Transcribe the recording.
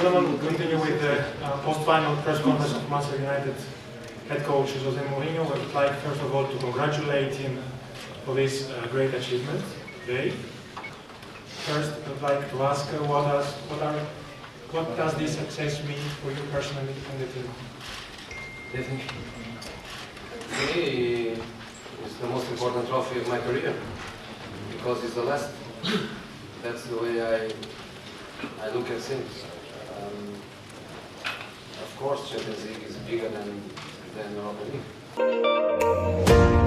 gentlemen, we'll continue with the post-final press conference of Manchester United head coach Jose Mourinho. I would like first of all to congratulate him for this great achievement today. First, I would like to ask what does this success mean for you personally and the team? Definitely. For me, it's the most important trophy of my career because it's the last. That's the way I look at things. Of course, Champions League is bigger than Europa League.